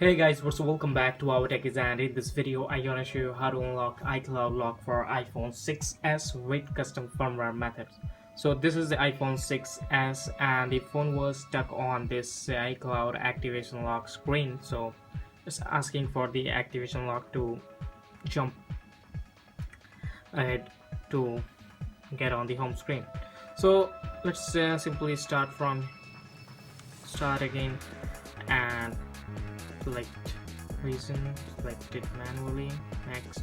Hey guys, welcome back to OurTechies, and in this video I'm gonna show you how to unlock iCloud lock for iPhone 6s with custom firmware methods. So this is the iPhone 6s and the phone was stuck on this iCloud activation lock screen, so it's asking for the activation lock to jump ahead to get on the home screen. So let's simply start again and select reason, select it manually, next,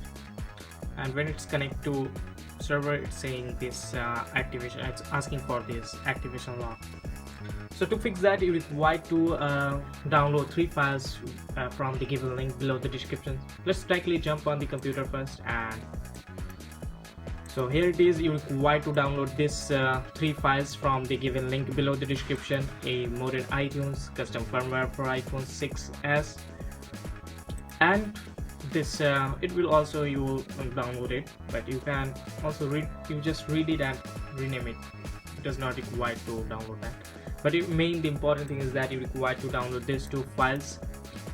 and when it's connect to server it's saying this activation, it's asking for this activation lock. So to fix that you require to download 3 files from the given link below the description. Let's directly jump on the computer first, and so here it is. You require to download this 3 files from the given link below the description: a modded iTunes, custom firmware for iPhone 6s, and this it will also, you will download it, but you can also just read it and rename it. It does not require to download that, but the important thing is that you require to download these 2 files,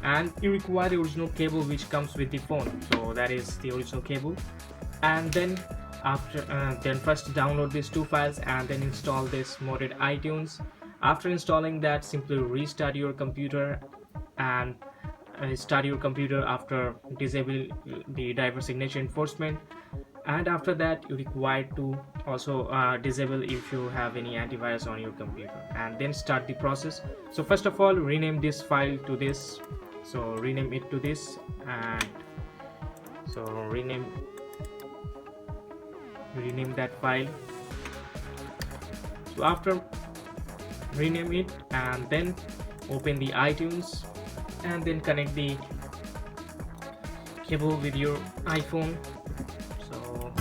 and you require the original cable which comes with the phone. So that is the original cable, and then then first download these 2 files and then install this modded iTunes. After installing that, simply restart your computer and start your computer after disable the driver signature enforcement, and after that you require to also disable if you have any antivirus on your computer, and then start the process. So first of all, rename this file to this, so rename it to this, and so rename that file. So after rename it, and then open the iTunes and then connect the cable with your iPhone. So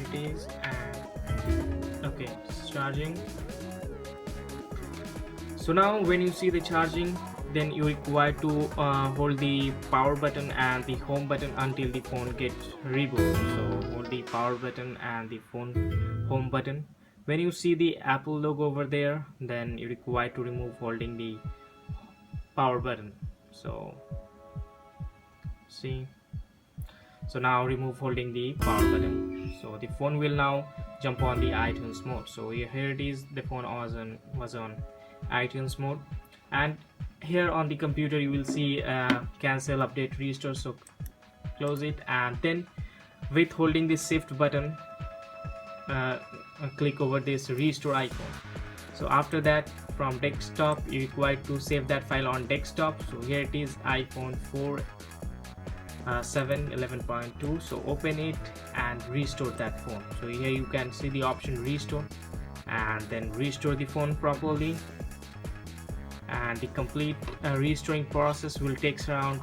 here it is, and okay, it's charging. So now when you see the charging, then you require to hold the power button and the home button until the phone gets rebooted. So hold the power button and the phone home button. When you see the Apple logo over there, then you require to remove holding the power button. So see, so now remove holding the power button, so the phone will now jump on the iTunes mode. So here it is, the phone was on iTunes mode, and here on the computer you will see cancel, update, restore. So close it, and then with holding the shift button click over this restore icon. So after that, from desktop you require to save that file on desktop. So here it is, iPhone 4 7 11.2. so open it and restore that phone. So here you can see the option restore, and then restore the phone properly, and the complete restoring process will take around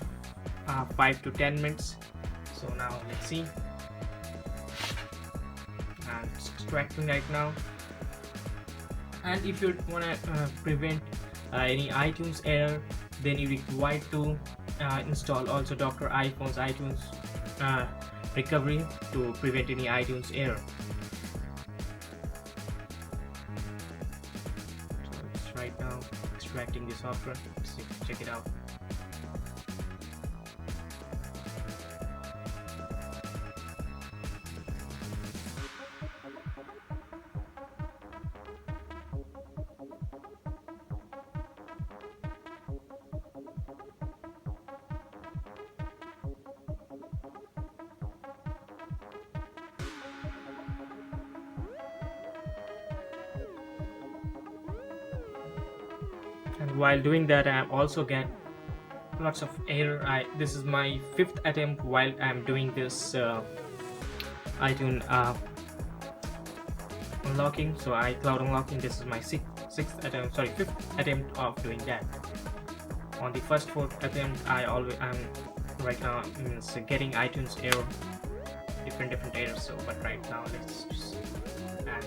5 to 10 minutes. So now let's see, and it's extracting right now. And if you want to prevent any iTunes error, then you require to install also Dr. iPhone's iTunes recovery to prevent any iTunes error. So it's right now extracting the software. Let's see, check it out. And while doing that, I also get lots of error. This is my 5th attempt while I'm doing this iTunes unlocking. So iCloud unlocking, this is my 5th attempt of doing that. On the first 4th attempt, I'm right now getting iTunes error, different errors. So but right now let's just add.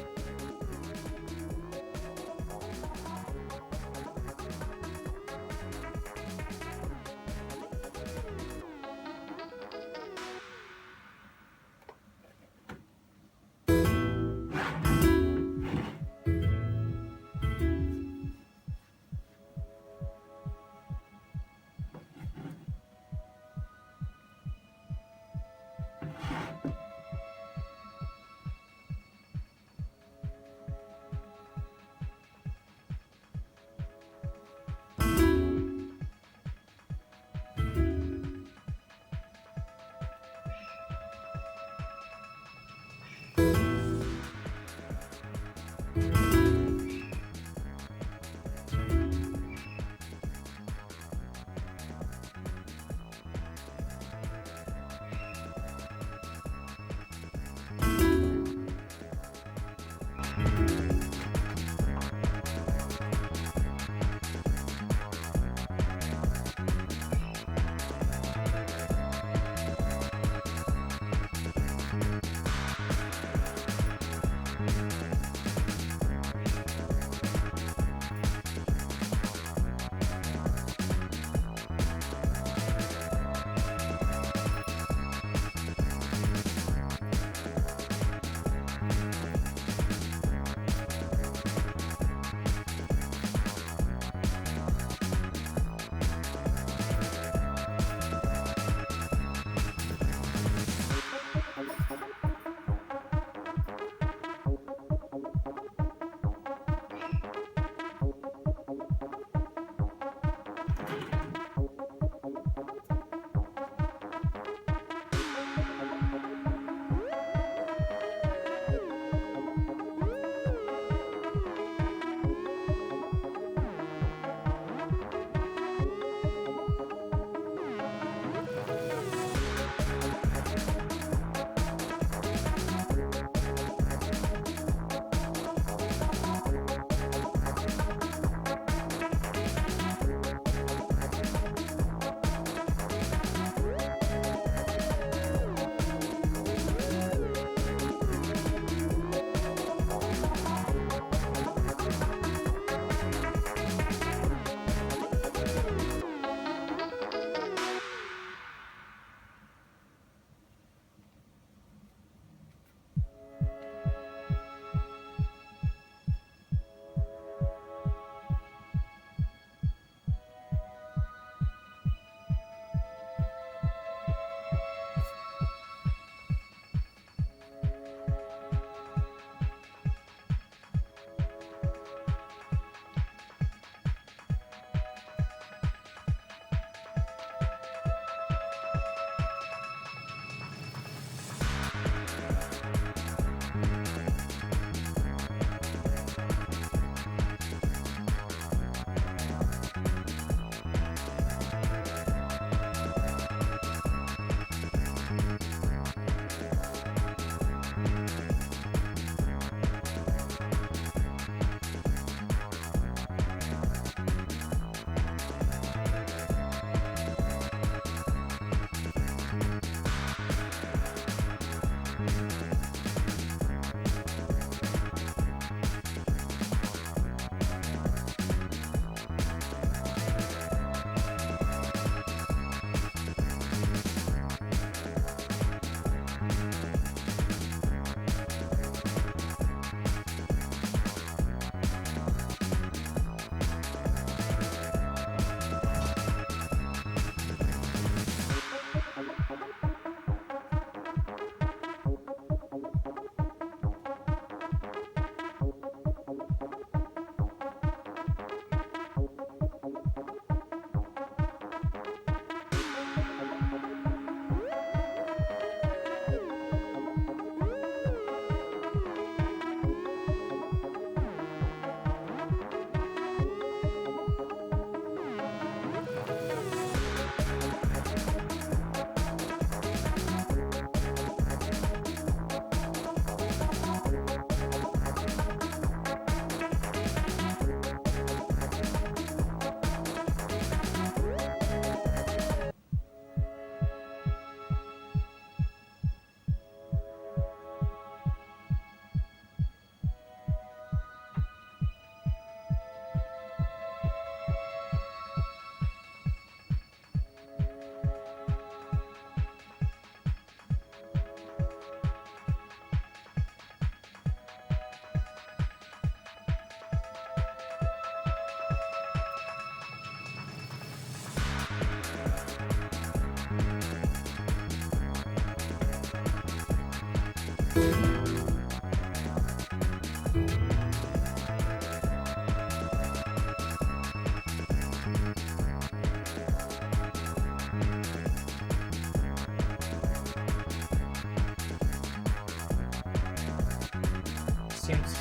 seems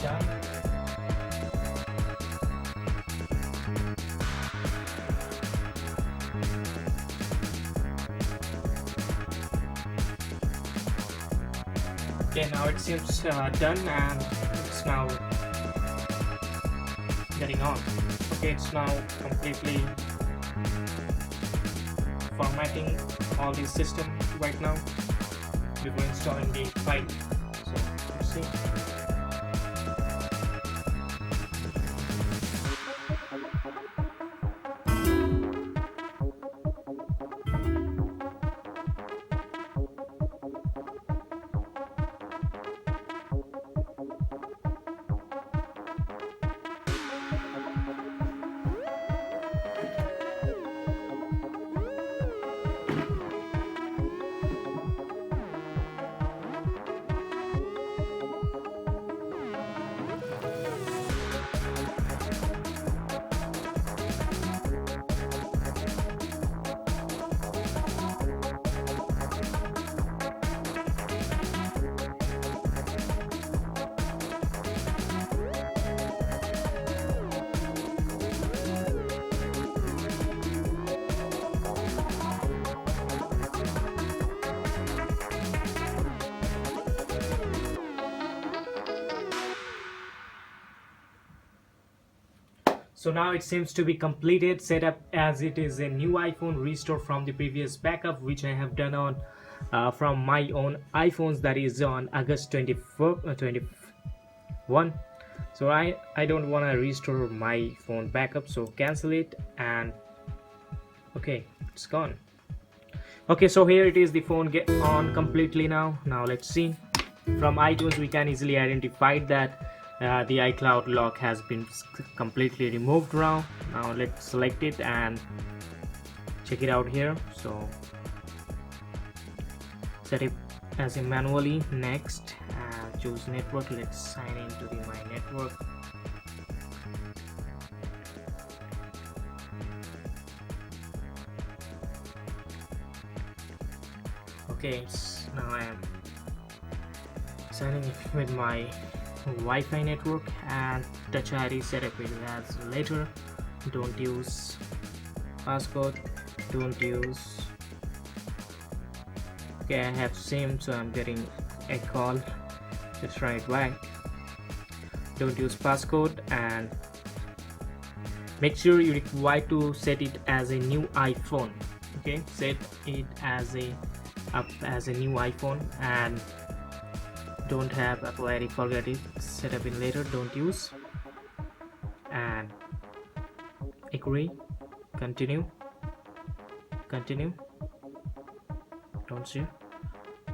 done. Okay, now it seems done, and it's now getting on. Okay, it's now completely formatting all the system right now before installing the file. So let's see. So now it seems to be completed, set up as it is a new iPhone, restored from the previous backup which I have done on from my own iPhones, that is on August 21. So I don't want to restore my phone backup, so cancel it, and okay, it's gone. Okay, so here it is, the phone get on completely now. Now let's see. From iTunes we can easily identify that the iCloud lock has been completely removed now. Now let's select it and check it out here. So set it as a manually. Next, choose network. Let's sign into my network. Okay, so now I am signing it with my Wi-Fi network, and Touch ID setup it as later. Don't use passcode, don't use. Okay, I have SIM, so I'm getting a call. Just try it back. Don't use passcode, and make sure you require to set it as a new iPhone. Okay, set it as a new iPhone, and don't have Apple ID, forget it. Set up in later, don't use, and agree, continue, don't see,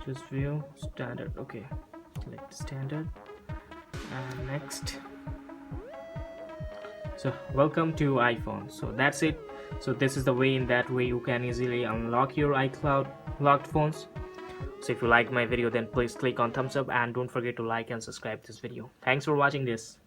just view standard. Okay, select standard, and next. So welcome to iPhone. So that's it. So this is the way, in that way you can easily unlock your iCloud locked phones. So if you like my video, then please click on thumbs up, and don't forget to like and subscribe this video. Thanks for watching this.